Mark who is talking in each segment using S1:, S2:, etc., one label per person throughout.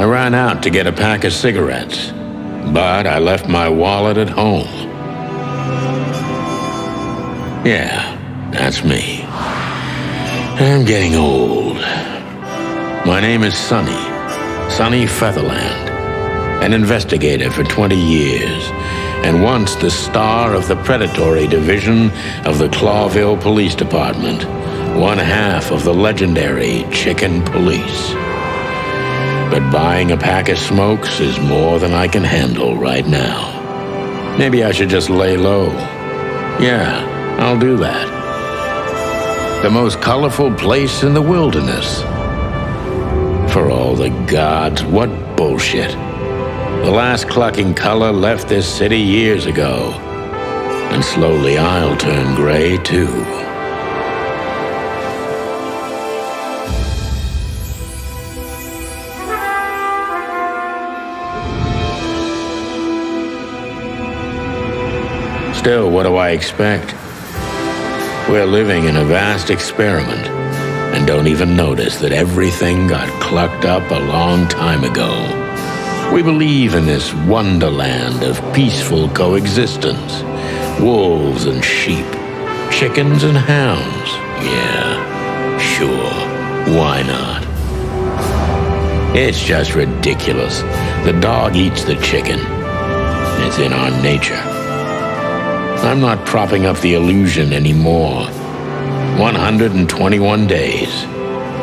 S1: I ran out to get a pack of cigarettes, but I left my wallet at home. Yeah, that's me. I'm getting old. My name is Sonny Featherland, an investigator for 20 years, and once the star of the predatory division of the Clawville Police Department, one half of the legendary Chicken Police. But buying a pack of smokes is more than I can handle right now. Maybe I should just lay low. Yeah, I'll do that. The most colorful place in the wilderness. For all the gods, what bullshit. The last clucking color left this city years ago. And slowly I'll turn gray too. Still, what do I expect? We're living in a vast experiment, and don't even notice that everything got clucked up a long time ago. We believe in this wonderland of peaceful coexistence. Wolves and sheep, chickens and hounds. Yeah, sure, why not? It's just ridiculous. The dog eats the chicken. It's in our nature. I'm not propping up the illusion anymore. 121 days,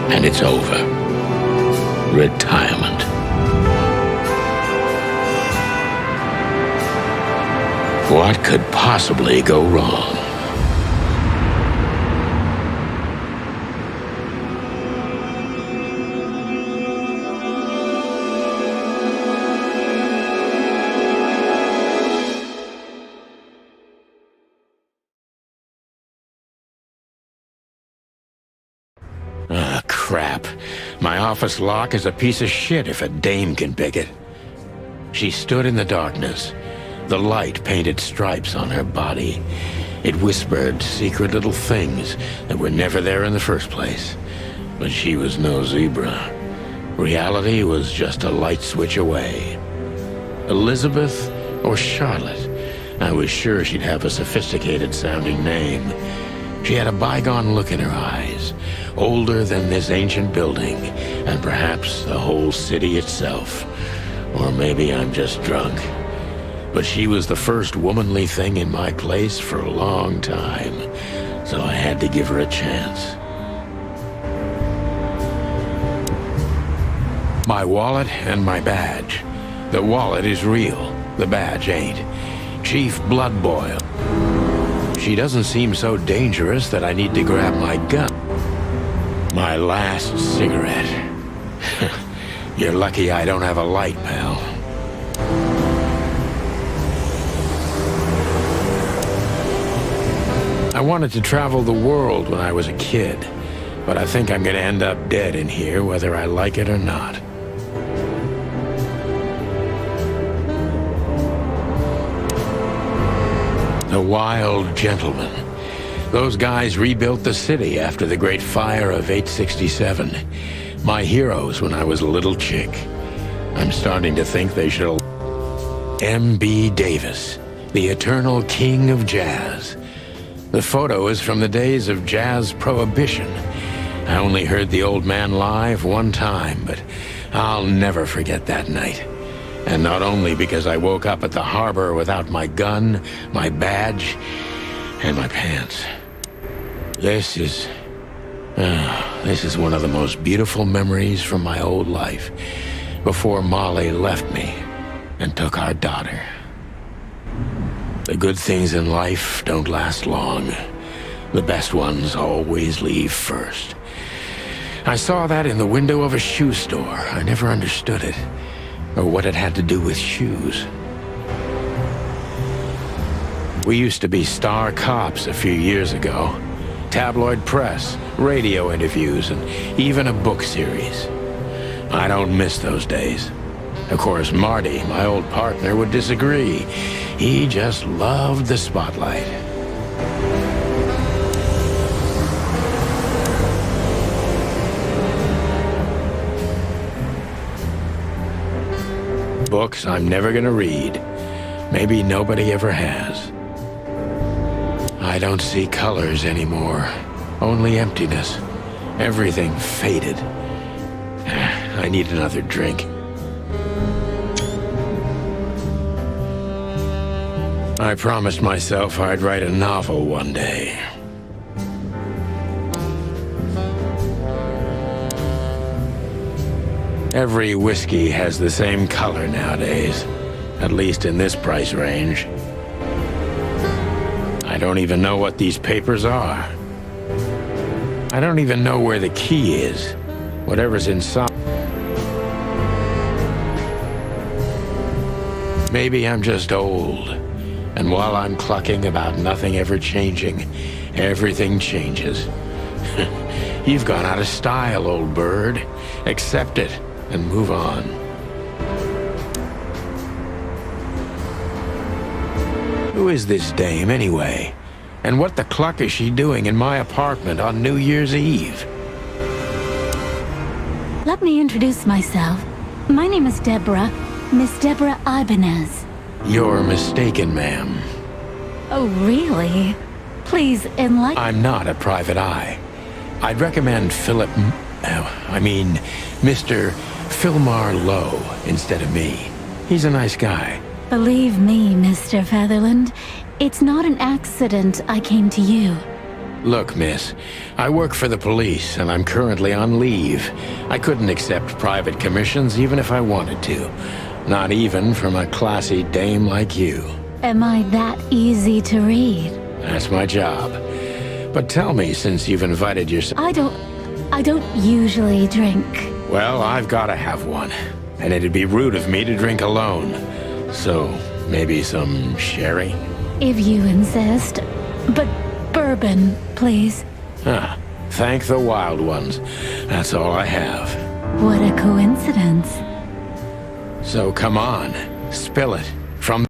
S1: and it's over. Retirement. What could possibly go wrong? Ah, crap. My office lock is a piece of shit if a dame can pick it. She stood in the darkness. The light painted stripes on her body. It whispered secret little things that were never there in the first place. But she was no zebra. Reality was just a light switch away. Elizabeth or Charlotte? I was sure she'd have a sophisticated-sounding name. She had a bygone look in her eyes, older than this ancient building, and perhaps the whole city itself. Or maybe I'm just drunk. But she was the first womanly thing in my place for a long time, so I had to give her a chance. My wallet and my badge. The wallet is real, the badge ain't. Chief Bloodboil. She doesn't seem so dangerous that I need to grab my gun. My last cigarette. You're lucky I don't have a light, pal. I wanted to travel the world when I was a kid, but I think I'm gonna end up dead in here whether I like it or not. The Wild Gentlemen. Those guys rebuilt the city after the Great Fire of 867. My heroes when I was a little chick. I'm starting to think they should... M.B. Davis, the eternal king of jazz. The photo is from the days of jazz prohibition. I only heard the old man live one time, but I'll never forget that night. And not only because I woke up at the harbor without my gun, my badge, and my pants. This is one of the most beautiful memories from my old life, before Molly left me and took our daughter. The good things in life don't last long. The best ones always leave first. I saw that in the window of a shoe store. I never understood it, or what it had to do with shoes. We used to be star cops a few years ago. Tabloid press, radio interviews, and even a book series. I don't miss those days. Of course, Marty, my old partner, would disagree. He just loved the spotlight. Books I'm never gonna read. Maybe nobody ever has. I don't see colors anymore. Only emptiness. Everything faded. I need another drink. I promised myself I'd write a novel one day. Every whiskey has the same color nowadays, at least in this price range. I don't even know what these papers are. I don't even know where the key is. Whatever's inside. Maybe I'm just old, and while I'm clucking about nothing ever changing, everything changes. You've gone out of style, old bird. Accept it and move on. Who is this dame, anyway? And what the cluck is she doing in my apartment on New Year's Eve?
S2: Let me introduce myself. My name is Deborah, Miss Deborah Ibanez.
S1: You're mistaken, ma'am.
S2: Oh, really? Please enlighten...
S1: I'm not a private eye. I'd recommend Mr. Philmar Lowe instead of me. He's a nice guy.
S2: Believe me, Mr. Featherland, it's not an accident I came to you.
S1: Look, miss, I work for the police, and I'm currently on leave. I couldn't accept private commissions even if I wanted to. Not even from a classy dame like you.
S2: Am I that easy to read?
S1: That's my job. But tell me, since you've invited yourself...
S2: I don't usually drink.
S1: Well, I've got to have one. And it'd be rude of me to drink alone. So, maybe some sherry?
S2: If you insist. But bourbon, please.
S1: Ah, thank the wild ones. That's all I have.
S2: What a coincidence.
S1: So come on, spill it. From...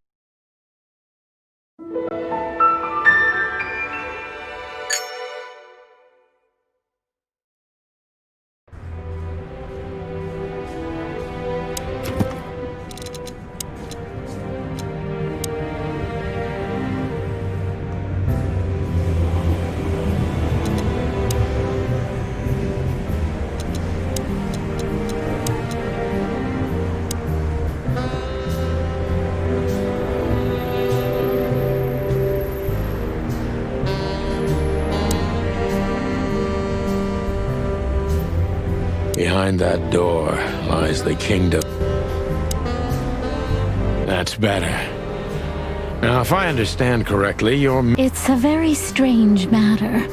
S1: Behind that door lies the kingdom. That's better. Now, if I understand correctly, you're...
S2: It's a very strange matter.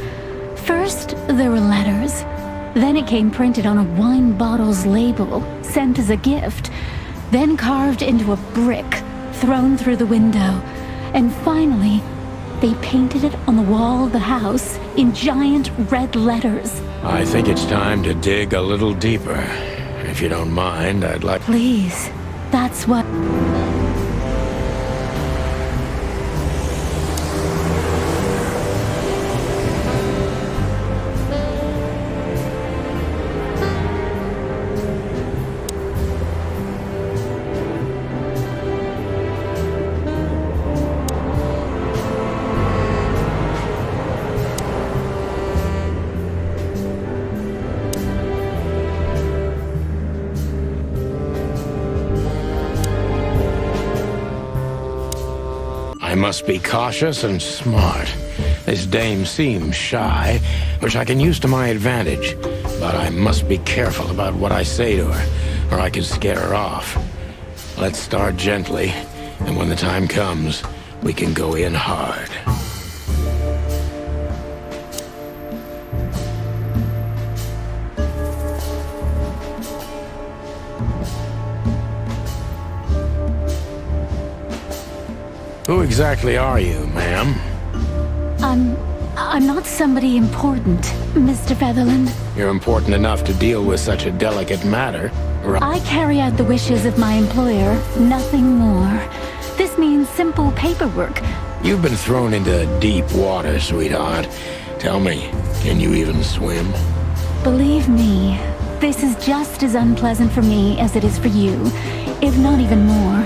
S2: First, there were letters. Then it came printed on a wine bottle's label, sent as a gift. Then carved into a brick, thrown through the window. And finally, they painted it on the wall of the house in giant red letters.
S1: I think it's time to dig a little deeper. If you don't mind, I'd like...
S2: Please, that's what...
S1: I must be cautious and smart. This dame seems shy, which I can use to my advantage. But I must be careful about what I say to her, or I can scare her off. Let's start gently, and when the time comes, we can go in hard. Who exactly are you, ma'am?
S2: I'm not somebody important, Mr. Featherland.
S1: You're important enough to deal with such a delicate matter, right?
S2: I carry out the wishes of my employer, nothing more. This means simple paperwork.
S1: You've been thrown into deep water, sweetheart. Tell me, can you even swim?
S2: Believe me, this is just as unpleasant for me as it is for you. if not even more.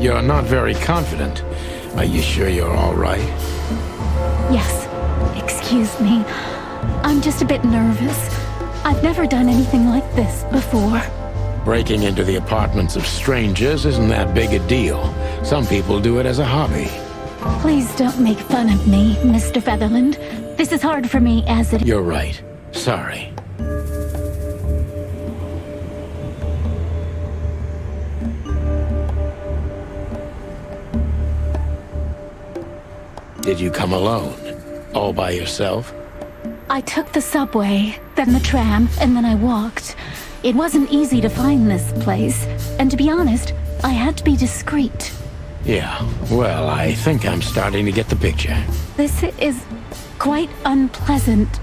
S1: You're not very confident. Are you sure you're all right?
S2: Yes. Excuse me. I'm just a bit nervous. I've never done anything like this before.
S1: Breaking into the apartments of strangers isn't that big a deal. Some people do it as a hobby.
S2: Please don't make fun of me, Mr. Featherland. This is hard for me as it...
S1: You're right. Sorry. Did you come alone? All by yourself?
S2: I took the subway, then the tram, and then I walked. It wasn't easy to find this place, and to be honest, I had to be discreet.
S1: Yeah, well, I think I'm starting to get the picture.
S2: This is quite unpleasant.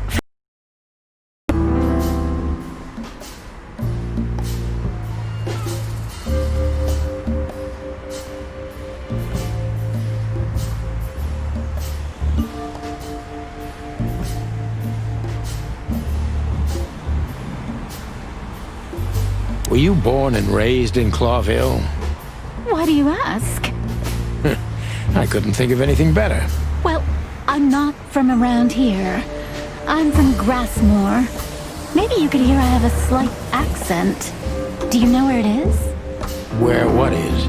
S1: Were you born and raised in Clawville?
S2: Why do you ask?
S1: I couldn't think of anything better.
S2: Well, I'm not from around here. I'm from Grassmore. Maybe you could hear I have a slight accent. Do you know where it is?
S1: Where what is?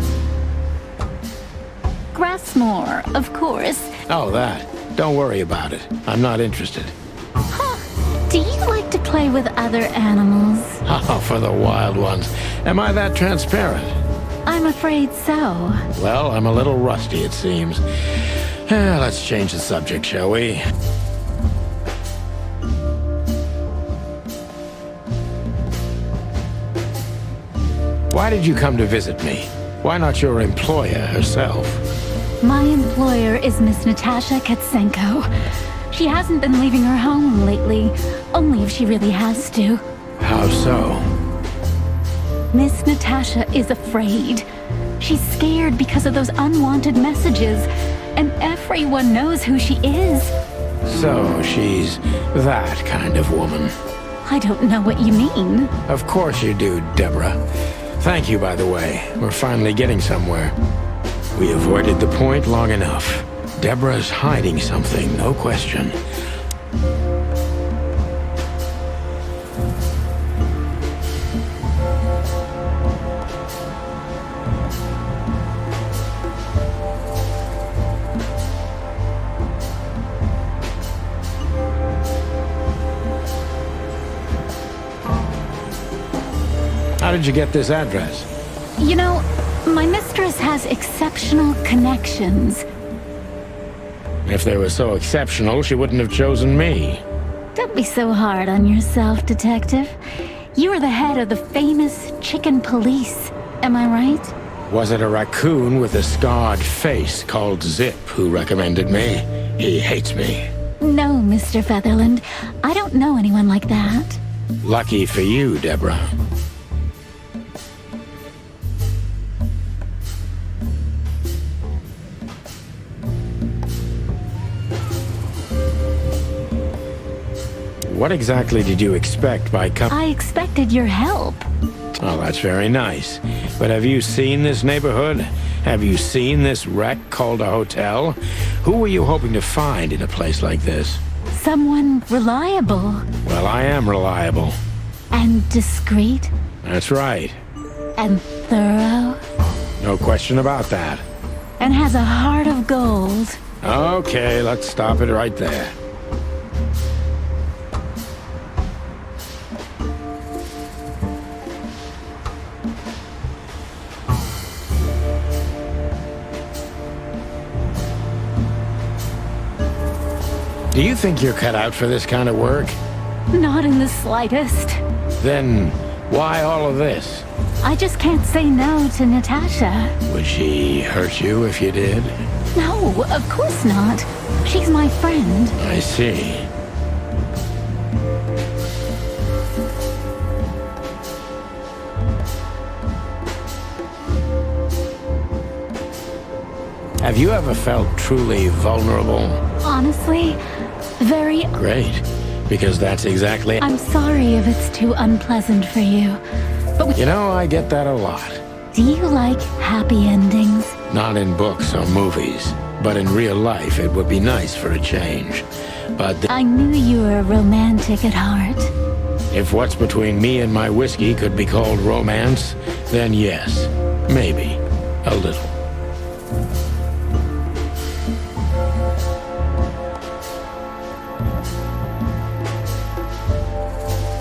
S2: Grassmore, of course.
S1: Oh, that. Don't worry about it. I'm not interested.
S2: Huh. Do you like to play with other animals?
S1: Oh, for the wild ones. Am I that transparent?
S2: I'm afraid so.
S1: Well, I'm a little rusty, it seems. Let's change the subject, shall we? Why did you come to visit me? Why not your employer herself?
S2: My employer is Miss Natasha Katsenko. She hasn't been leaving her home lately, only if she really has to.
S1: How so?
S2: Miss Natasha is afraid. She's scared because of those unwanted messages, and everyone knows who she is.
S1: So she's that kind of woman.
S2: I don't know what you mean.
S1: Of course you do, Deborah. Thank you, by the way. We're finally getting somewhere. We avoided the point long enough. Deborah's hiding something, no question. How did you get this address?
S2: You know, my mistress has exceptional connections.
S1: If they were so exceptional, she wouldn't have chosen me.
S2: Don't be so hard on yourself, Detective. You are the head of the famous chicken police, am I right?
S1: Was it a raccoon with a scarred face called Zip who recommended me? He hates me.
S2: No, Mr. Featherland. I don't know anyone like that.
S1: Lucky for you, Deborah. What exactly did you expect by
S2: I expected your help.
S1: Oh, that's very nice. But have you seen this neighborhood? Have you seen this wreck called a hotel? Who were you hoping to find in a place like this?
S2: Someone reliable.
S1: Well, I am reliable.
S2: And discreet.
S1: That's right.
S2: And thorough.
S1: No question about that.
S2: And has a heart of gold.
S1: Okay, let's stop it right there. Do you think you're cut out for this kind of work?
S2: Not in the slightest.
S1: Then why all of this?
S2: I just can't say no to Natasha.
S1: Would she hurt you if you did?
S2: No, of course not. She's my friend.
S1: I see. Have you ever felt truly vulnerable?
S2: Honestly, very...
S1: Great, because that's exactly...
S2: I'm sorry if it's too unpleasant for you, but
S1: You know, I get that a lot.
S2: do you like happy endings?
S1: Not in books or movies, but in real life it would be nice for a change. But
S2: I knew you were romantic at heart.
S1: if what's between me and my whiskey could be called romance, then yes, maybe, a little.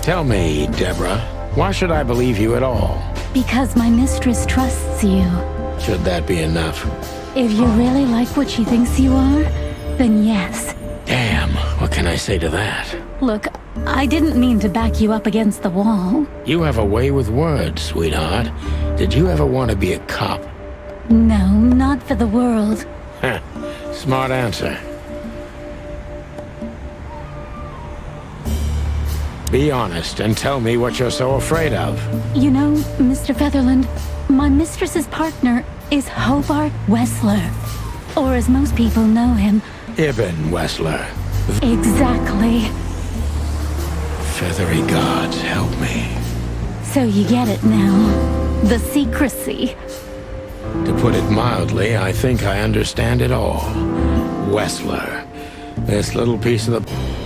S1: Tell me, Deborah, why should I believe you at all?
S2: Because my mistress trusts you.
S1: Should that be enough?
S2: If you really like what she thinks you are, then yes.
S1: Damn, what can I say to that?
S2: Look, I didn't mean to back you up against the wall.
S1: You have a way with words, sweetheart. Did you ever want to be a cop?
S2: No, not for the world.
S1: Heh, smart answer. Be honest and tell me what you're so afraid of.
S2: You know, Mr. Featherland, my mistress's partner is Hobart Wessler. Or as most people know him,
S1: Ibn Wessler.
S2: exactly.
S1: Feathery gods, help me.
S2: So you get it now. The secrecy.
S1: To put it mildly, I think I understand it all. Wessler. This little piece of the...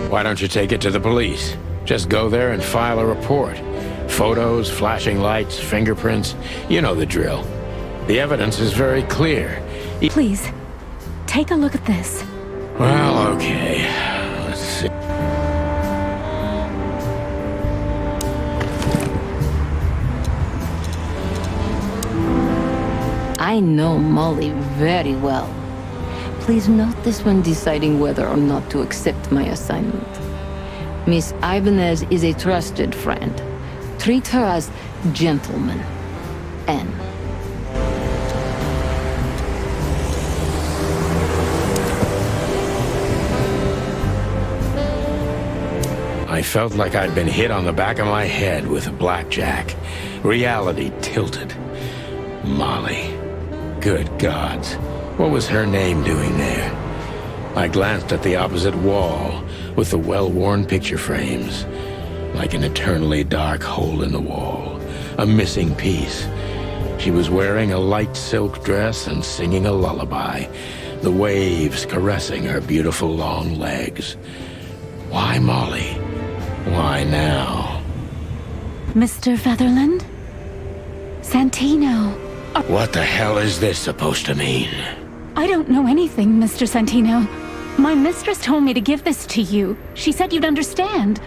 S1: Why don't you take it to the police? Just go there and file a report. Photos, flashing lights, fingerprints, you know the drill. The evidence is very clear.
S2: Please, take a look at this.
S1: Well, okay. Let's see.
S3: I know Molly very well. Please note this when deciding whether or not to accept my assignment. Miss Ibanez is a trusted friend. Treat her as gentleman. N.
S1: I felt like I'd been hit on the back of my head with a blackjack. Reality tilted. Molly. Good gods. What was her name doing there? I glanced at the opposite wall with the well-worn picture frames. Like an eternally dark hole in the wall. A missing piece. She was wearing a light silk dress and singing a lullaby. The waves caressing her beautiful long legs. Why Molly? Why now?
S2: Mr. Featherland? Santino.
S1: What the hell is this supposed to mean?
S2: I don't know anything, Mr. Santino. My mistress told me to give this to you. She said you'd understand.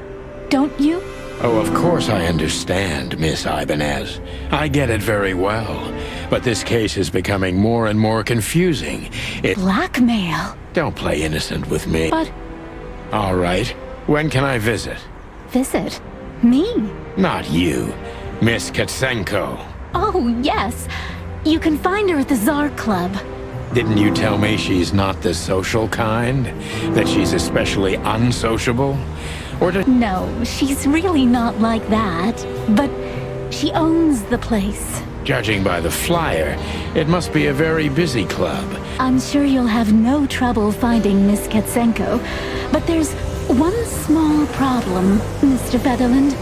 S2: Don't you?
S1: Oh, of course I understand, Miss Ibanez. I get it very well. But this case is becoming more and more confusing.
S2: Blackmail.
S1: Don't play innocent with me.
S2: But
S1: All right. When can I visit?
S2: visit me?
S1: Not you. Miss Katsenko.
S2: Oh, yes. You can find her at the Tsar Club.
S1: Didn't you tell me she's not the social kind? That she's especially unsociable? Or does...
S2: No, she's really not like that. But she owns the place.
S1: Judging by the flyer, it must be a very busy club.
S2: I'm sure you'll have no trouble finding Miss Katsenko. But there's one small problem, Mr. Featherland.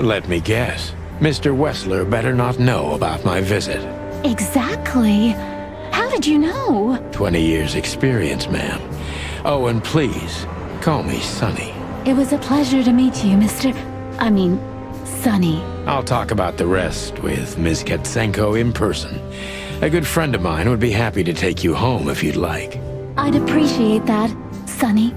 S1: Let me guess. Mr. Wessler better not know about my visit.
S2: Exactly. How did you know?
S1: 20 years experience, ma'am. Oh, and please, call me Sonny.
S2: It was a pleasure to meet you, Sonny.
S1: I'll talk about the rest with Ms. Katsenko in person. A good friend of mine would be happy to take you home if you'd like.
S2: I'd appreciate that, Sonny.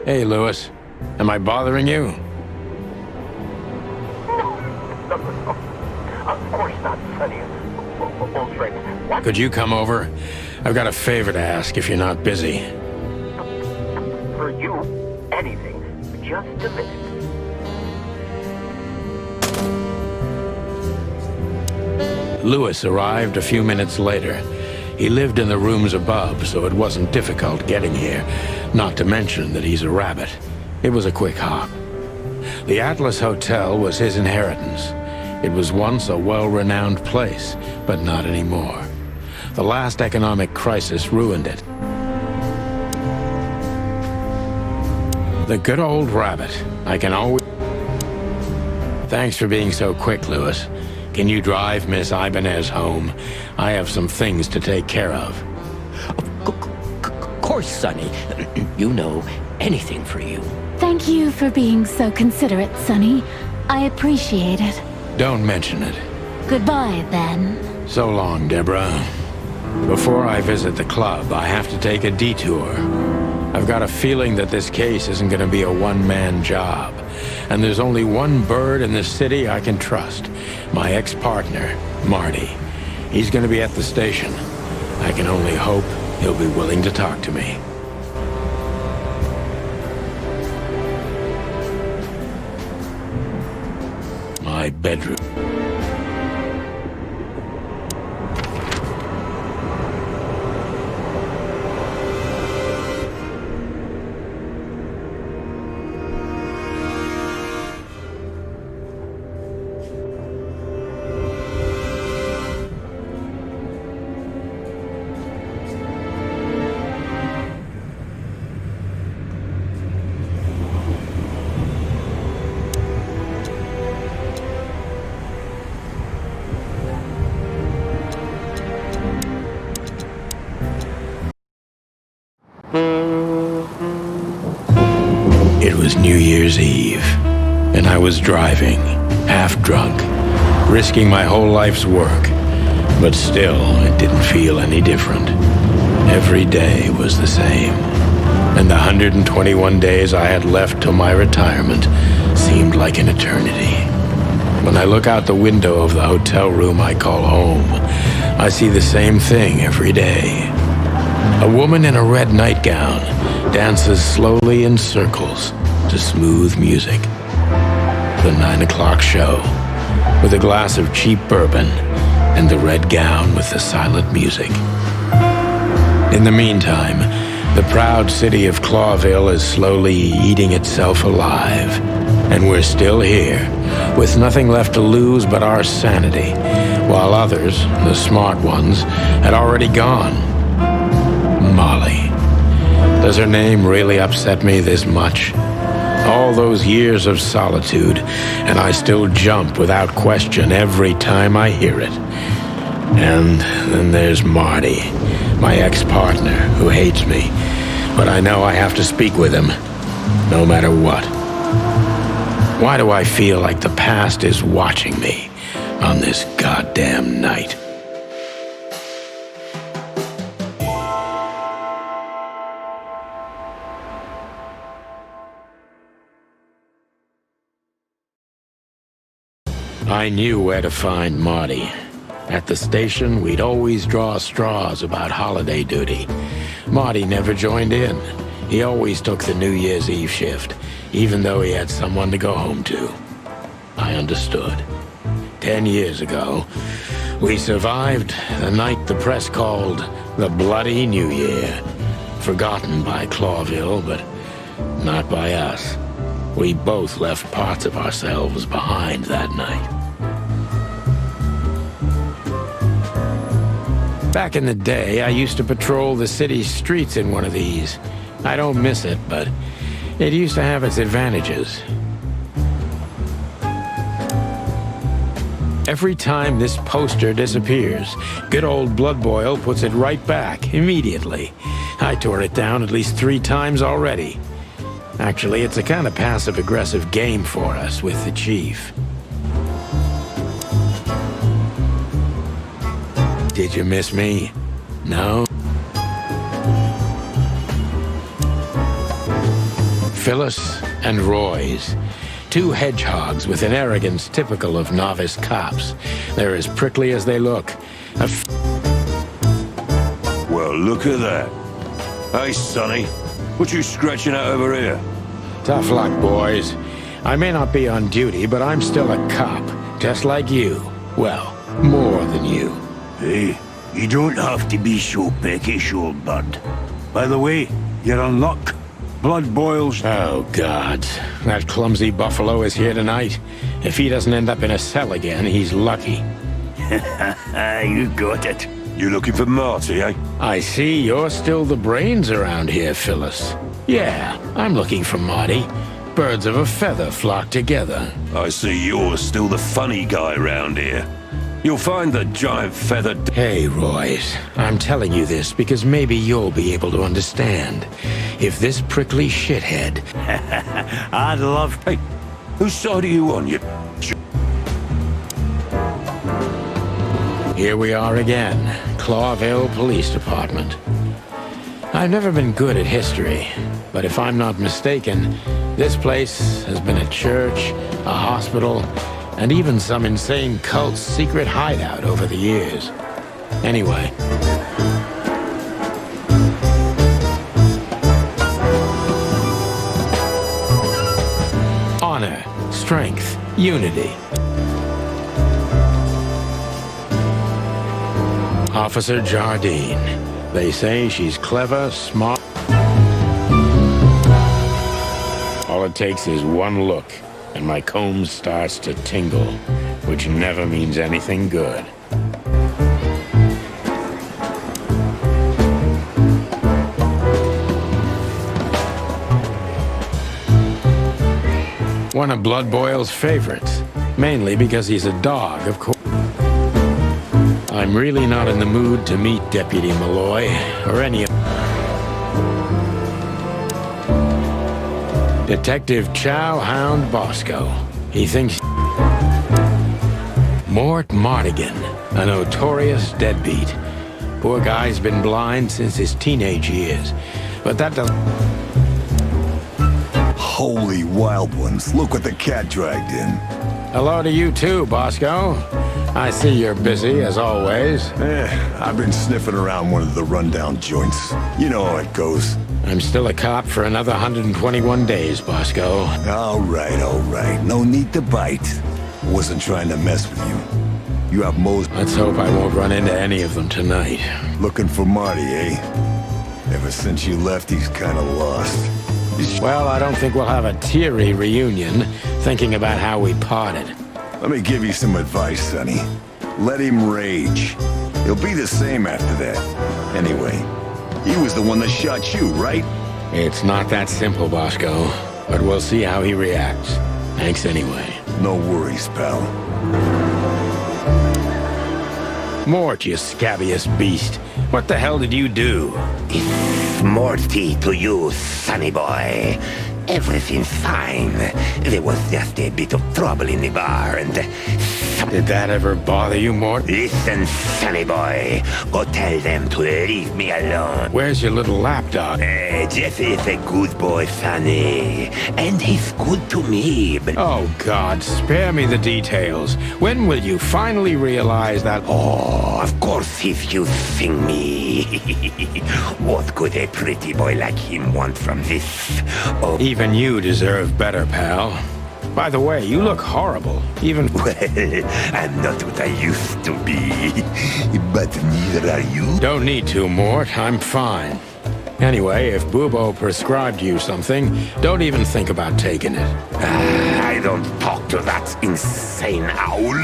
S1: Hey, Lewis. Am I bothering you?
S4: No. Of course not, Sonny. Old friend. What?
S1: Could you come over? I've got a favor to ask if you're not busy.
S4: For you, anything. Just a minute.
S1: Lewis arrived a few minutes later. He lived in the rooms above, so it wasn't difficult getting here, not to mention that he's a rabbit. It was a quick hop. The Atlas Hotel was his inheritance. It was once a well-renowned place, but not anymore. The last economic crisis ruined it. The good old rabbit. I can always... Thanks for being so quick, Lewis. Can you drive Miss Ibanez home? I have some things to take care of.
S5: Of course, Sonny. You know, anything for you.
S2: Thank you for being so considerate, Sonny. I appreciate it.
S1: Don't mention it.
S2: Goodbye, then.
S1: So long, Deborah. Before I visit the club, I have to take a detour. I've got a feeling that this case isn't going to be a one-man job. And there's only one bird in this city I can trust. My ex-partner, Marty. He's going to be at the station. I can only hope he'll be willing to talk to me. My bedroom. It was New Year's Eve, and I was driving, half drunk, risking my whole life's work. But still, it didn't feel any different. Every day was the same, and the 121 days I had left till my retirement seemed like an eternity. When I look out the window of the hotel room I call home, I see the same thing every day. A woman in a red nightgown dances slowly in circles to smooth music. The 9 o'clock show, with a glass of cheap bourbon and the red gown with the silent music. In the meantime, the proud city of Clawville is slowly eating itself alive. And we're still here, with nothing left to lose but our sanity, while others, the smart ones, had already gone. Molly. Does her name really upset me this much? All those years of solitude, and I still jump without question every time I hear it. And then there's Marty, my ex-partner, who hates me. But I know I have to speak with him, no matter what. Why do I feel like the past is watching me on this goddamn night? I knew where to find Marty. At the station, we'd always draw straws about holiday duty. Marty never joined in. He always took the New Year's Eve shift, even though he had someone to go home to. I understood. 10 years ago, we survived the night the press called the Bloody New Year. Forgotten by Clawville, but not by us. We both left parts of ourselves behind that night. Back in the day, I used to patrol the city's streets in one of these. I don't miss it, but it used to have its advantages. Every time this poster disappears, good old Blood Boil puts it right back, immediately. I tore it down at least 3 times already. Actually, it's a kind of passive-aggressive game for us with the Chief. Did you miss me? No? Phyllis and Roy's. 2 hedgehogs with an arrogance typical of novice cops. They're as prickly as they look.
S6: Well, look at that. Hey, Sonny. What you scratching out over here?
S1: Tough luck, boys. I may not be on duty, but I'm still a cop, just like you. Well, more than you.
S6: Hey, you don't have to be so peckish, old bud. By the way, you're on luck. Blood boils.
S1: Oh, God. That clumsy buffalo is here tonight. If he doesn't end up in a cell again, he's lucky.
S6: You got it. You looking for Marty, eh?
S1: I see you're still the brains around here, Phyllis. Yeah, I'm looking for Marty. Birds of a feather flock together.
S6: I see you're still the funny guy around here. You'll find the giant feathered...
S1: Hey, Royce. I'm telling you this because maybe you'll be able to understand. If this prickly shithead...
S6: I'd love... Hey, whose side are you on, you...
S1: Here we are again. Clawville Police Department. I've never been good at history, but if I'm not mistaken, this place has been a church, a hospital, and even some insane cult's secret hideout over the years. Anyway. Honor, strength, unity. Officer Jardine. They say she's clever, smart. All it takes is one look, and my comb starts to tingle, which never means anything good. One of Blood Boil's favorites, mainly because he's a dog, of course. I'm really not in the mood to meet Deputy Malloy, or any of... Detective Chow Hound Bosco. He thinks... Mort Mardigan, a notorious deadbeat. Poor guy's been blind since his teenage years, but that doesn't...
S7: Holy wild ones, look what the cat dragged in.
S1: Hello to you too, Bosco. I see you're busy, as always.
S7: I've been sniffing around one of the rundown joints. You know how it goes.
S1: I'm still a cop for another 121 days, Bosco.
S7: All right. No need to bite. Wasn't trying to mess with you. You have Mo's...
S1: Let's hope I won't run into any of them tonight.
S7: Looking for Marty, eh? Ever since you left, he's kind of lost.
S1: Well, I don't think we'll have a teary reunion, thinking about how we parted.
S7: Let me give you some advice, Sonny. Let him rage. He'll be the same after that. Anyway, he was the one that shot you, right?
S1: It's not that simple, Bosco, but we'll see how he reacts. Thanks anyway.
S7: No worries, pal.
S1: Mort, you scabbiest beast. What the hell did you do?
S5: Morty to you, sonny boy.
S8: everything's fine. There was just a bit of trouble in the bar and...
S1: Did that ever bother you more?
S8: Listen, sonny boy. Go tell them to leave me alone.
S1: Where's your little lapdog?
S8: Jeff is a good boy, sonny. And he's good to me, but...
S1: Oh, God, spare me the details. When will you finally realize that...
S8: Oh, of course he's using me. What could a pretty boy like him want from this? Oh,
S1: Even you deserve better, pal. By the way, you look horrible. Even...
S8: well, I'm not what I used to be. But neither are you.
S1: Don't need to, Mort. I'm fine. Anyway, if Bubo prescribed you something, don't even think about taking it.
S8: I don't talk to that insane owl.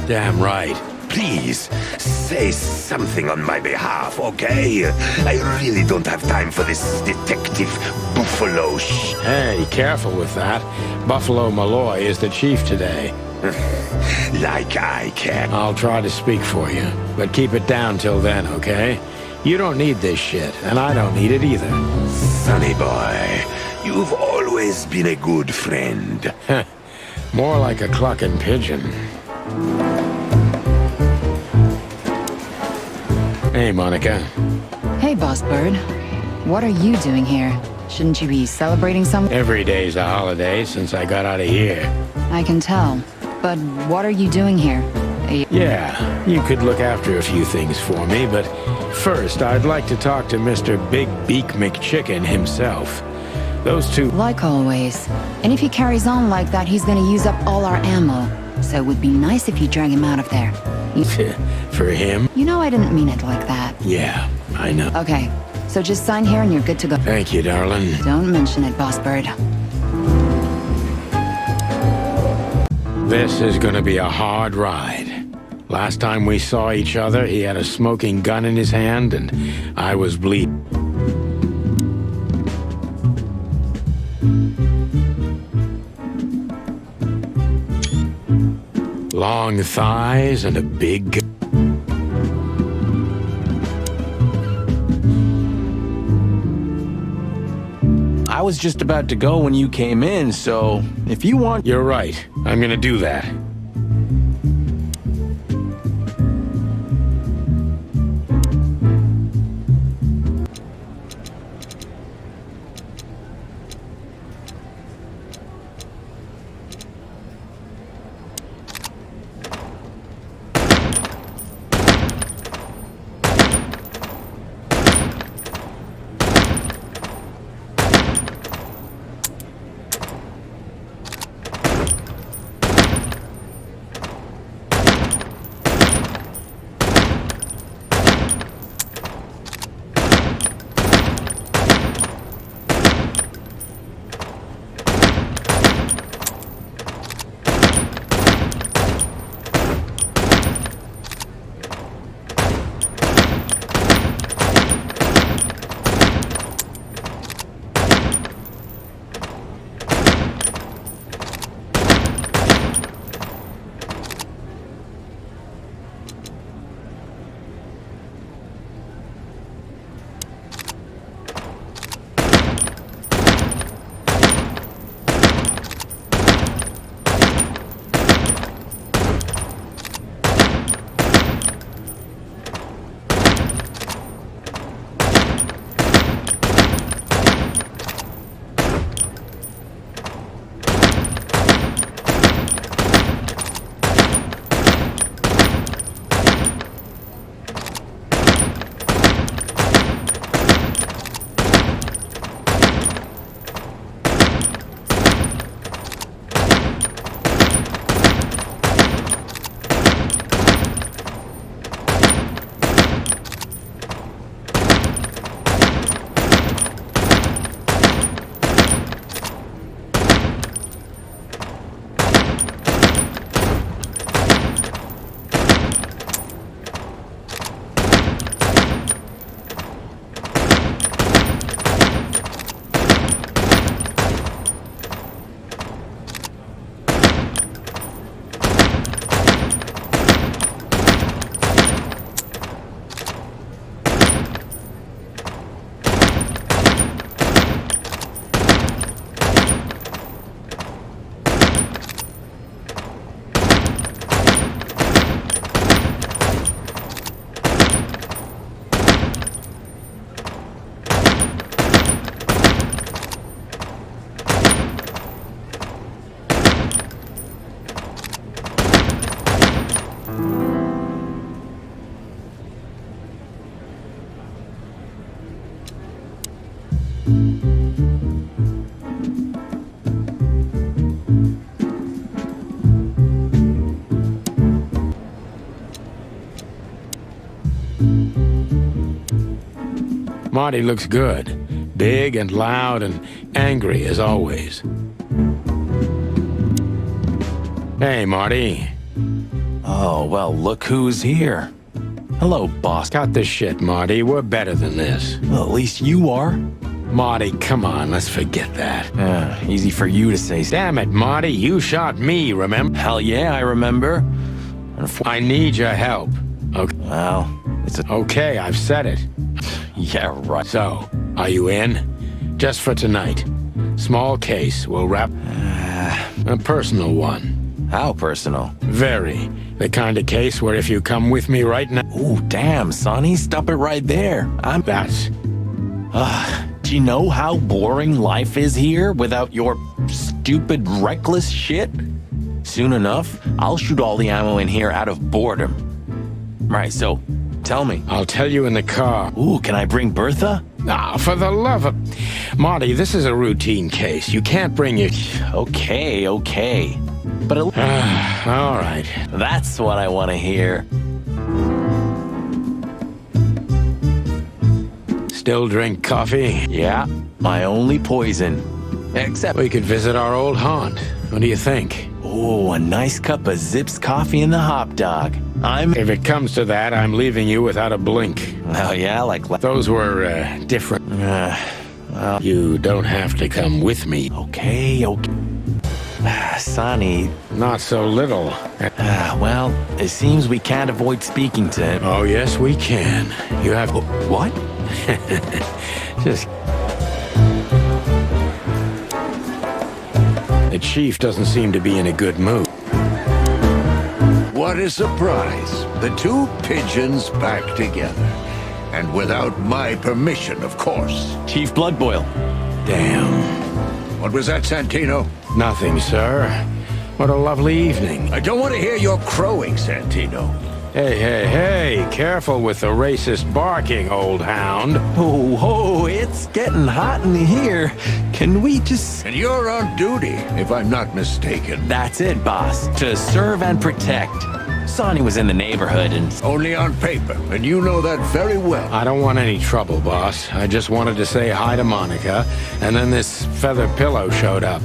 S1: Damn right.
S8: Please, say something on my behalf, okay? I really don't have time for this detective buffalo
S1: Hey, careful with that. Buffalo Malloy is the chief today.
S8: Like I can.
S1: I'll try to speak for you, but keep it down till then, okay? You don't need this shit, and I don't need it either.
S8: Sonny boy, you've always been a good friend.
S1: More like a clucking pigeon. Hey, Monica.
S9: Hey, Boss Bird. What are you doing here? Shouldn't you be celebrating something?
S1: Every day's a holiday since I got out of here.
S9: I can tell. But what are you doing here?
S1: Yeah, you could look after a few things for me, but first I'd like to talk to Mr. Big Beak McChicken himself. Those two...
S9: Like always. And if he carries on like that, he's gonna use up all our ammo. So it would be nice if you drag him out of there.
S1: For him?
S9: You know I didn't mean it like that.
S1: Yeah, I know.
S9: Okay, so just sign here and you're good to go.
S1: Thank you, darling.
S9: Don't mention it, Boss Bird.
S1: This is gonna be a hard ride. Last time we saw each other, he had a smoking gun in his hand, and I was bleeding. Long thighs and a big...
S10: I was just about to go when you came in, so if you want...
S1: You're right. I'm gonna do that. Marty looks good. Big and loud and angry as always. Hey, Marty.
S10: Oh, well, look who's here. Hello, boss.
S1: Cut the shit, Marty. We're better than this.
S10: Well, at least you are.
S1: Marty, come on, let's forget that.
S10: Easy for you to say.
S1: Damn it, Marty, you shot me, remember?
S10: Hell yeah, I remember.
S1: I need your help. Okay.
S10: Well, it's a...
S1: Okay, I've said it.
S10: Yeah, right.
S1: So, are you in? Just for tonight. Small case, we'll wrap... a personal one.
S10: How personal?
S1: Very. The kind of case where if you come with me right now...
S10: Ooh, damn, Sonny, stop it right there.
S1: That's...
S10: Do you know how boring life is here without your stupid, reckless shit? Soon enough, I'll shoot all the ammo in here out of boredom. Right, so, tell me.
S1: I'll tell you in the car.
S10: Ooh, can I bring Bertha?
S1: Ah, for the love of... Marty, this is a routine case. You can't bring your...
S10: Okay. But
S1: all right.
S10: That's what I want to hear.
S1: Still drink coffee?
S10: Yeah, my only poison. Except
S1: we could visit our old haunt. What do you think?
S10: Oh, a nice cup of Zips coffee and the hot dog.
S1: If it comes to that, I'm leaving you without a blink.
S10: Oh, yeah? Like...
S1: Those were, different.
S10: Well...
S1: You don't have to come with me.
S10: Okay. Sonny...
S1: Not so little.
S10: Well, it seems we can't avoid speaking to him.
S1: Oh, yes, we can. You have...
S10: What?
S1: Just... The chief doesn't seem to be in a good mood.
S8: What a surprise. The two pigeons back together. And without my permission, of course.
S10: Chief Bloodboil.
S1: Damn.
S8: What was that, Santino?
S1: Nothing, sir. What a lovely evening.
S8: I don't want to hear your crowing, Santino.
S1: Hey, careful with the racist barking, old hound.
S10: Oh, it's getting hot in here. Can we just...
S8: And you're on duty, if I'm not mistaken.
S10: That's it, boss. To serve and protect. Sonny was in the neighborhood and...
S8: Only on paper, and you know that very well.
S1: I don't want any trouble, boss. I just wanted to say hi to Monica, and then this feather pillow showed up.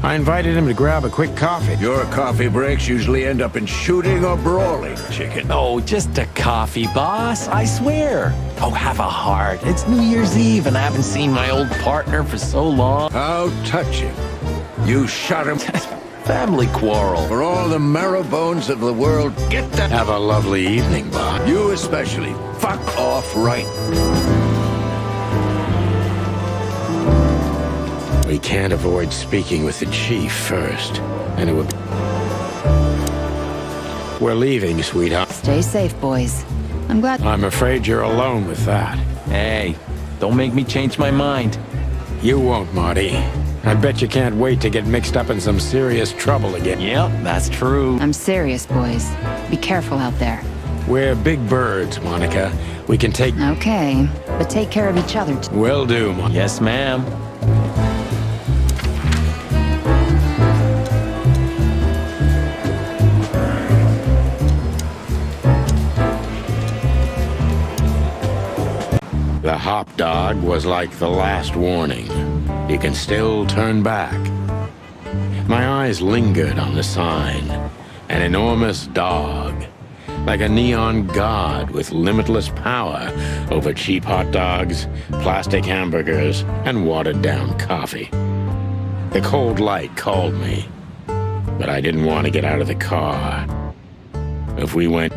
S1: I invited him to grab a quick coffee.
S8: Your coffee breaks usually end up in shooting or brawling, chicken.
S10: Oh, just a coffee, boss. I swear. Oh, have a heart. It's New Year's Eve, and I haven't seen my old partner for so long.
S8: How touching. You shot him.
S10: Family quarrel.
S8: For all the marrow bones of the world, get that.
S1: Have a lovely evening, boss.
S8: You especially. Fuck off right.
S1: We can't avoid speaking with the chief first, and it would... We're leaving, sweetheart.
S9: Stay safe, boys. I'm glad...
S1: I'm afraid you're alone with that.
S10: Hey, don't make me change my mind.
S1: You won't, Marty. I bet you can't wait to get mixed up in some serious trouble again.
S10: Yep, that's true.
S9: I'm serious, boys. Be careful out there.
S1: We're big birds, Monica. We can take...
S9: Okay, but take care of each other, too.
S1: Will do, Monica.
S10: Yes, ma'am.
S1: The hop dog was like the last warning. You can still turn back. My eyes lingered on the sign. An enormous dog. Like a neon god with limitless power over cheap hot dogs, plastic hamburgers, and watered-down coffee. The cold light called me, but I didn't want to get out of the car. If we went...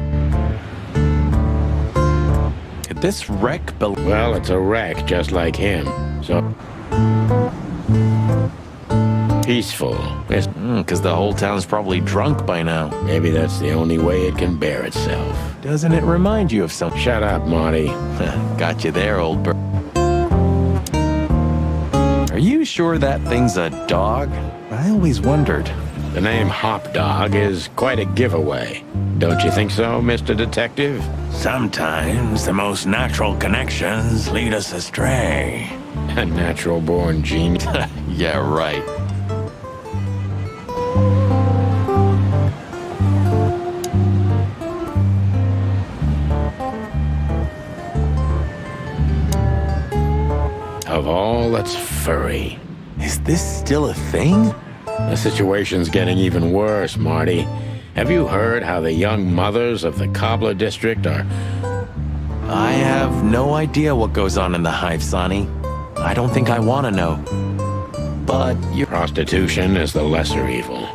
S10: Could this wreck be...
S1: Well, it's a wreck just like him, so... Peaceful.
S10: Because the whole town's probably drunk by now.
S1: Maybe that's the only way it can bear itself.
S10: Doesn't it remind you of something?
S1: Shut up, Marty.
S10: Got you there, old bird. Are you sure that thing's a dog? I always wondered.
S1: The name Hop Dog is quite a giveaway. Don't you think so, Mr. Detective?
S6: Sometimes the most natural connections lead us astray.
S1: A natural-born genius.
S10: Yeah, right.
S1: all that's furry.
S10: Is this still a thing?
S1: The situation's getting even worse, Marty. Have you heard how the young mothers of the Cobbler district are...
S10: I have no idea what goes on in the hive, Sonny. I don't think I want to know. But
S1: Prostitution is the lesser evil.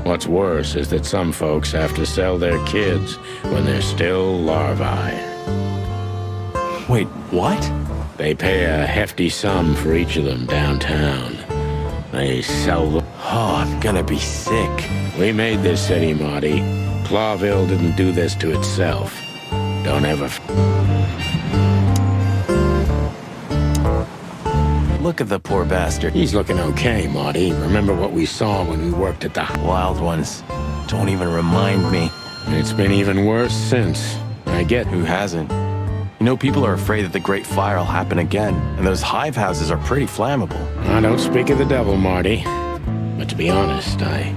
S1: What's worse is that some folks have to sell their kids when they're still larvae.
S10: Wait, what?
S1: They pay a hefty sum for each of them downtown. They sell them.
S10: Oh, I'm gonna be sick.
S1: We made this city, Marty. Clawville didn't do this to itself. Don't ever...
S10: Look at the poor bastard.
S1: He's looking okay, Marty. Remember what we saw when we worked at the...
S10: Wild ones. Don't even remind me.
S1: It's been even worse since. I get...
S10: Who hasn't? You know, people are afraid that the Great Fire will happen again, and those hive houses are pretty flammable.
S1: I don't speak of the devil, Marty. But to be honest, I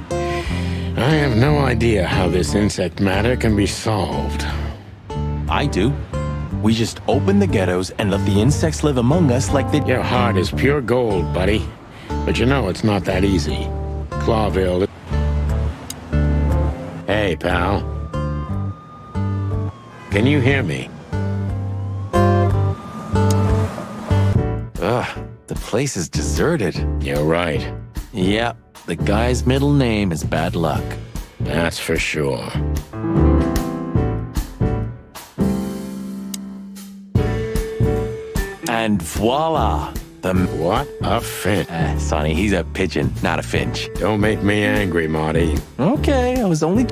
S1: have no idea how this insect matter can be solved.
S10: I do. We just open the ghettos and let the insects live among us like they...
S1: Your heart is pure gold, buddy. But you know it's not that easy. Clawville... Hey, pal. Can you hear me?
S10: Ugh, the place is deserted.
S1: You're right.
S10: Yep, the guy's middle name is Bad Luck.
S1: That's for sure.
S10: And voila!
S1: What a finch.
S10: Sonny, he's a pigeon, not a finch.
S1: Don't make me angry, Marty.
S10: Okay, I was only...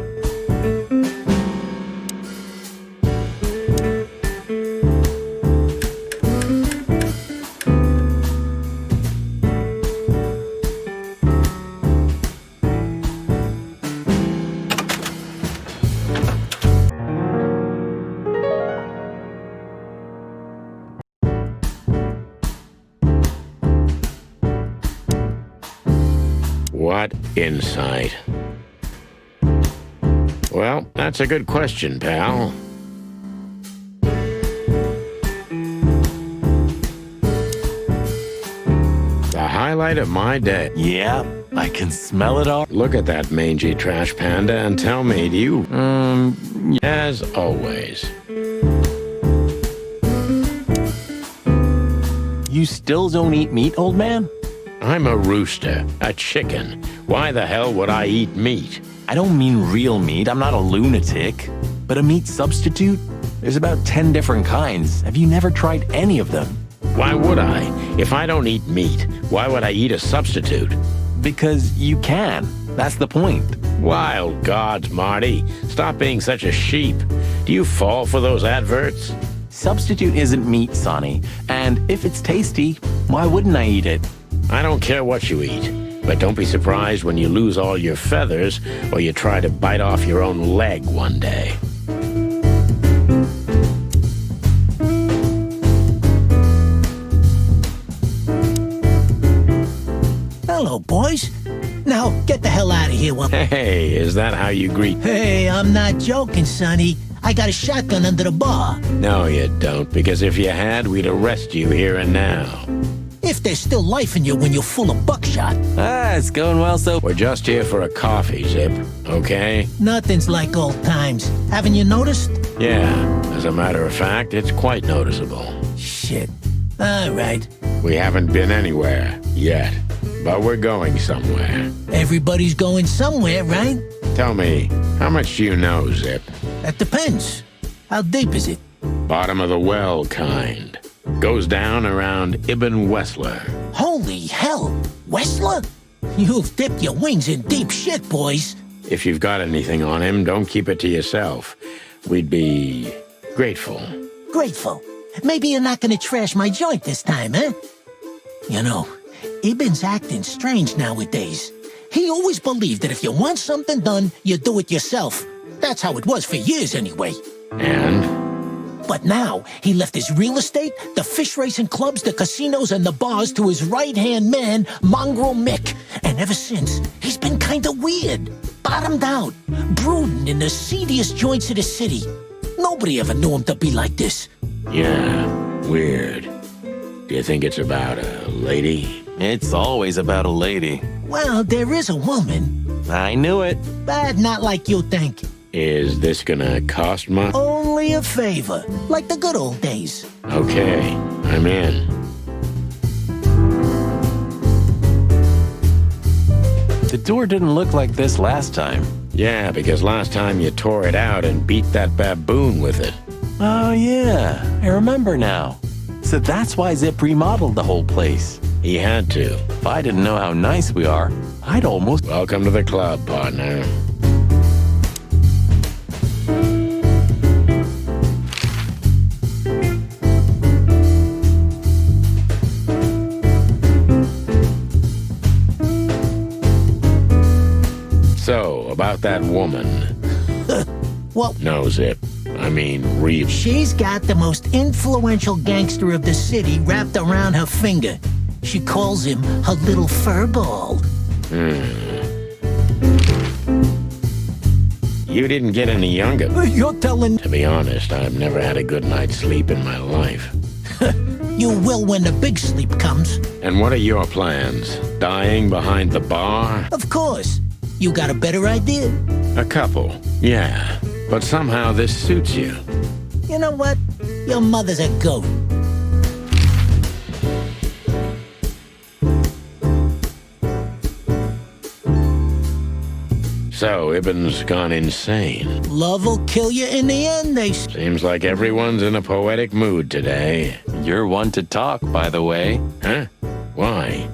S1: What insight? Well, that's a good question, pal. The highlight of my day.
S10: Yeah, I can smell it all.
S1: Look at that mangy trash panda and tell me, do you... As always.
S10: You still don't eat meat, old man?
S1: I'm a rooster, a chicken. Why the hell would I eat meat?
S10: I don't mean real meat, I'm not a lunatic. But a meat substitute? There's about 10 different kinds. Have you never tried any of them?
S1: Why would I? If I don't eat meat, why would I eat a substitute?
S10: Because you can. That's the point.
S1: Wild gods, Marty. Stop being such a sheep. Do you fall for those adverts?
S10: Substitute isn't meat, Sonny. And if it's tasty, why wouldn't I eat it?
S1: I don't care what you eat, but don't be surprised when you lose all your feathers or you try to bite off your own leg one day.
S11: Hello, boys. Now, get the hell out of here.
S1: Hey, is that how you greet?
S11: Hey, I'm not joking, Sonny. I got a shotgun under the bar.
S1: No, you don't, because if you had, we'd arrest you here and now.
S11: If there's still life in you when you're full of buckshot.
S10: It's going well so...
S1: We're just here for a coffee, Zip, okay?
S11: Nothing's like old times. Haven't you noticed?
S1: Yeah, as a matter of fact, it's quite noticeable.
S11: Shit. All right.
S1: We haven't been anywhere yet, but we're going somewhere.
S11: Everybody's going somewhere, right?
S1: Tell me, how much do you know, Zip?
S11: That depends. How deep is it?
S1: Bottom of the well kind. Goes down around Ibn Wessler.
S11: Holy hell! Wessler? You've dipped your wings in deep shit, boys.
S1: If you've got anything on him, don't keep it to yourself. We'd be grateful.
S11: Grateful? Maybe you're not gonna trash my joint this time, eh? You know, Ibn's acting strange nowadays. He always believed that if you want something done, you do it yourself. That's how it was for years anyway.
S1: And?
S11: But now, he left his real estate, the fish racing clubs, the casinos, and the bars to his right-hand man, Mongrel Mick. And ever since, he's been kinda weird. Bottomed out, brooding in the seediest joints of the city. Nobody ever knew him to be like this.
S1: Yeah, weird. Do you think it's about a lady?
S10: It's always about a lady.
S11: Well, there is a woman,
S10: I knew it.
S11: but not like you think.
S1: Is this gonna cost much?
S11: Only a favor, like the good old days.
S1: Okay, I'm in.
S10: The door didn't look like this last time.
S1: Yeah, because last time you tore it out and beat that baboon with it.
S10: Oh, yeah. I remember now. So that's why Zip remodeled the whole place.
S1: He had to.
S10: If I didn't know how nice we are, I'd almost...
S1: Welcome to the club, partner. So, about that woman.
S11: Well,
S1: No, Zip. I mean, Reeve.
S11: she's got the most influential gangster of the city wrapped around her finger. She calls him her little furball.
S1: You didn't get any younger.
S11: You're telling...
S1: To be honest, I've never had a good night's sleep in my life.
S11: You will when the big sleep comes.
S1: And what are your plans? Dying behind the bar?
S11: Of course. You got a better idea?
S1: A couple, yeah. But somehow this suits you.
S11: You know what? Your mother's a goat.
S1: So, Ibn's gone insane.
S11: Love will kill you in the end, they say.
S1: Seems like everyone's in a poetic mood today.
S10: You're one to talk, by the way.
S1: Huh? Why?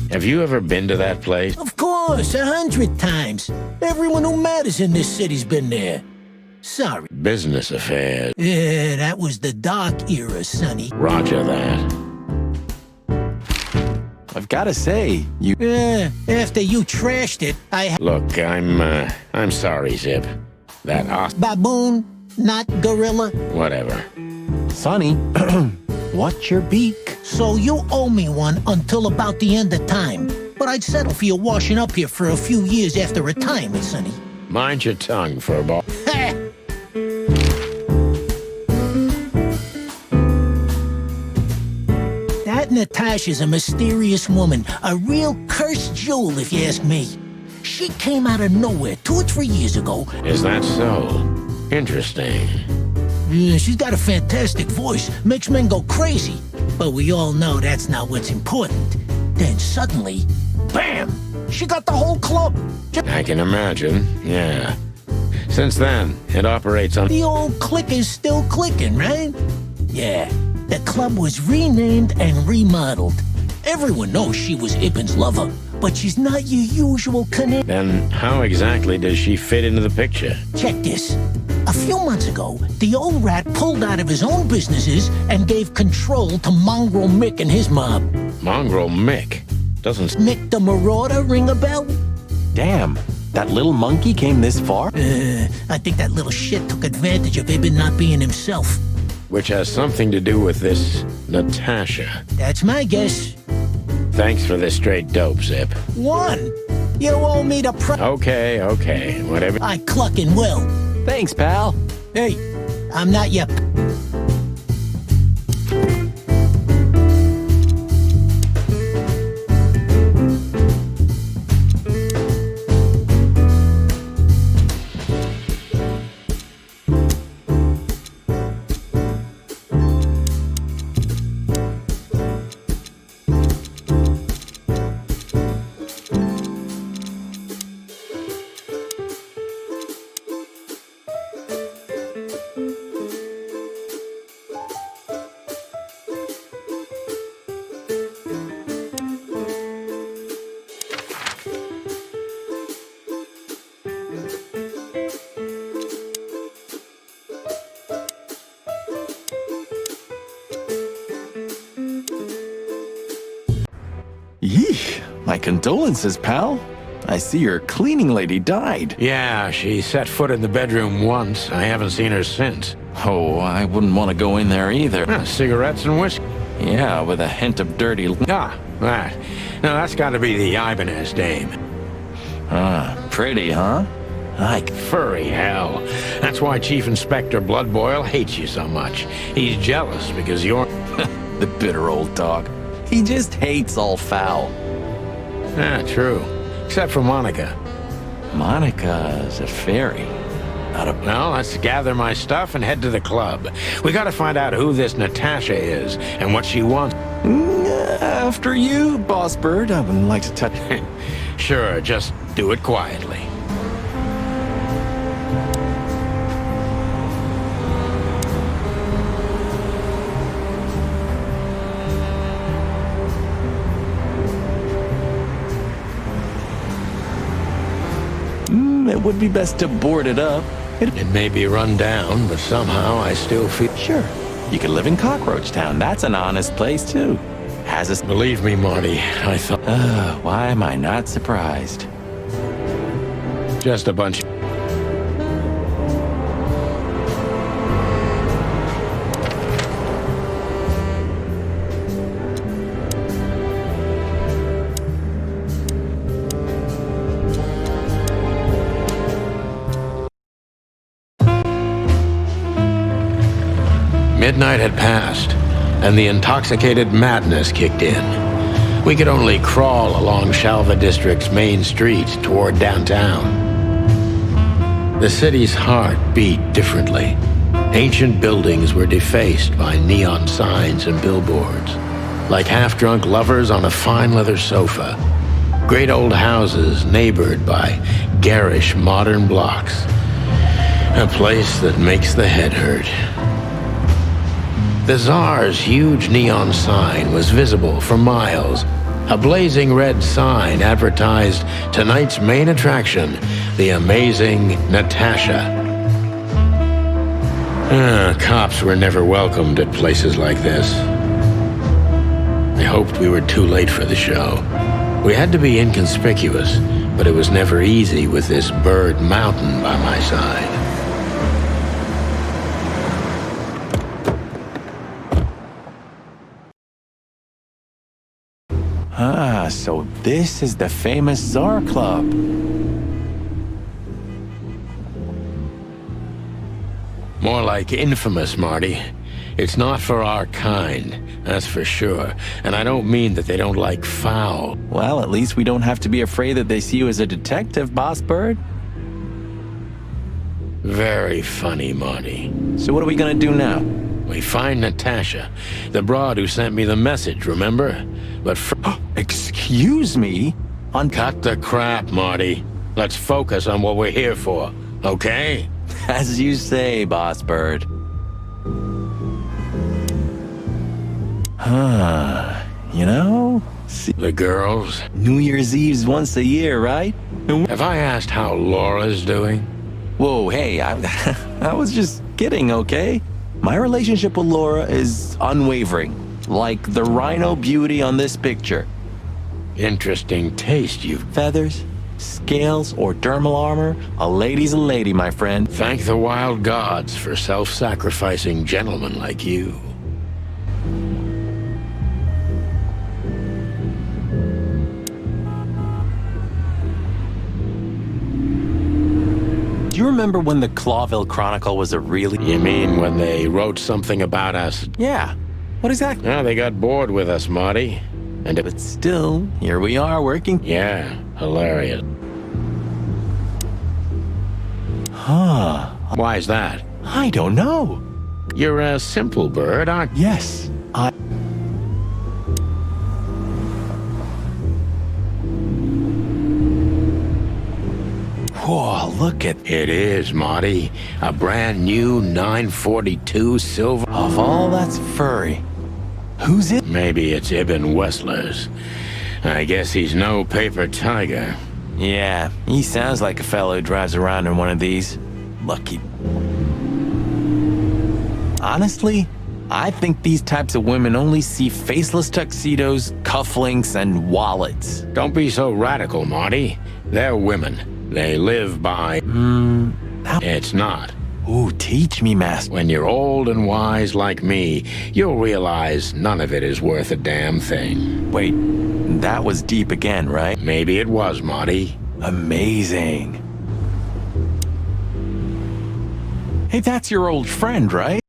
S1: Have you ever been to that place?
S11: Of course, 100 times. Everyone who matters in this city's been there. Sorry.
S1: Business affairs.
S11: Yeah, that was the dark era, Sonny.
S1: Roger that.
S10: I've got to say, you...
S11: Yeah, after you trashed it,
S1: Look, I'm sorry, Zip. That
S11: baboon, not gorilla.
S1: whatever.
S10: Sonny, what's your beak?
S11: So you owe me one until about the end of time. But I'd settle for you washing up here for a few years after retirement, Sonny.
S1: Mind your tongue, furball.
S11: Ha! That Natasha's a mysterious woman, a real cursed jewel, if you ask me. She came out of nowhere 2 or 3 years ago.
S1: Is that so? Interesting.
S11: Yeah, she's got a fantastic voice, makes men go crazy. But we all know that's not what's important. Then suddenly, bam! She got the whole club.
S1: I can imagine, yeah. Since then, it operates on...
S11: The old click is still clicking, right? Yeah, the club was renamed and remodeled. Everyone knows she was Ibn's lover, but she's not your usual Canadian.
S1: Then how exactly does she fit into the picture?
S11: Check this. A few months ago, the old rat pulled out of his own businesses and gave control to Mongrel Mick and his mob.
S1: Mongrel Mick? Doesn't...
S11: Mick the Marauder ring a bell?
S10: Damn, that little monkey came this far?
S11: I think that little shit took advantage of Ibn not being himself.
S1: Which has something to do with this Natasha.
S11: That's my guess.
S1: Thanks for this straight dope, Zip.
S11: One. You owe me the
S1: Okay, whatever.
S11: I clucking will.
S10: Thanks, pal.
S11: Hey, I'm not your...
S10: Yeesh, my condolences, pal. I see your cleaning lady died.
S1: Yeah, she set foot in the bedroom once. I haven't seen her since.
S10: Oh, I wouldn't want to go in there either.
S1: Cigarettes and whiskey.
S10: Yeah, with a hint of dirty...
S1: Ah, that. Now that's gotta be the Ibanez dame.
S10: Ah, pretty, huh?
S1: Like furry hell. That's why Chief Inspector Bloodboil hates you so much. He's jealous because you're...
S10: The bitter old dog. He just hates all foul.
S1: Ah, true. Except for Monica.
S10: Monica's a fairy. Not a...
S1: Well, let's gather my stuff and head to the club. We gotta find out who this Natasha is and what she wants.
S10: After you, Boss Bird. I wouldn't like to touch...
S1: Sure, just do it quietly.
S10: It would be best to board it up.
S1: It may be run down, but somehow I still feel...
S10: Sure. You could live in Cockroach Town. That's an honest place, too. Has a...
S1: Believe me, Marty, I thought...
S10: Why am I not surprised?
S1: Just a bunch... Midnight had passed, and the intoxicated madness kicked in. We could only crawl along Shalva District's main street toward downtown. The city's heart beat differently. Ancient buildings were defaced by neon signs and billboards, like half-drunk lovers on a fine leather sofa. Great old houses neighbored by garish modern blocks. A place that makes the head hurt. The Tsar's huge neon sign was visible for miles. A blazing red sign advertised tonight's main attraction, the amazing Natasha. Cops were never welcomed at places like this. I hoped we were too late for the show. We had to be inconspicuous, but it was never easy with this bird mountain by my side.
S10: Ah, so this is the famous Tsar Club.
S1: More like infamous, Marty. It's not for our kind, that's for sure. And I don't mean that they don't like foul.
S10: Well, at least we don't have to be afraid that they see you as a detective, Boss Bird.
S1: Very funny, Marty.
S10: So what are we gonna do now?
S1: We find Natasha, the broad who sent me the message, remember? But
S10: excuse me?
S1: Cut the crap, Marty. Let's focus on what we're here for, okay?
S10: As you say, Boss Bird. You know?
S1: The girls?
S10: New Year's Eve's once a year, right?
S1: Have I asked how Laura's doing?
S10: Whoa, hey, I was just kidding, okay? My relationship with Laura is unwavering, like the rhino beauty on this picture.
S1: Interesting taste, you...
S10: Feathers, scales, or dermal armor, a lady's a lady, my friend.
S1: Thank the wild gods for self-sacrificing gentlemen like you.
S10: Do you remember when the Clawville Chronicle was a really...
S1: You mean when they wrote something about us?
S10: Yeah. What exactly?
S1: Well, they got bored with us, Marty.
S10: But still, here we are working.
S1: Yeah, hilarious.
S10: Huh.
S1: Why is that?
S10: I don't know.
S1: You're a simple bird, aren't you?
S10: Yes, Whoa, look at...
S1: It is, Marty. A brand new 942 silver...
S10: Of all that's furry. Who's it?
S1: Maybe it's Ibn Wessler's. I guess he's no paper tiger.
S10: Yeah, he sounds like a fellow who drives around in one of these. Lucky. Honestly, I think these types of women only see faceless tuxedos, cufflinks, and wallets.
S1: Don't be so radical, Marty. They're women. They live by... It's not.
S10: Ooh, teach me, master.
S1: When you're old and wise like me, you'll realize none of it is worth a damn thing.
S10: Wait, that was deep again, right?
S1: Maybe it was, Marty.
S10: Amazing. Hey, that's your old friend, right?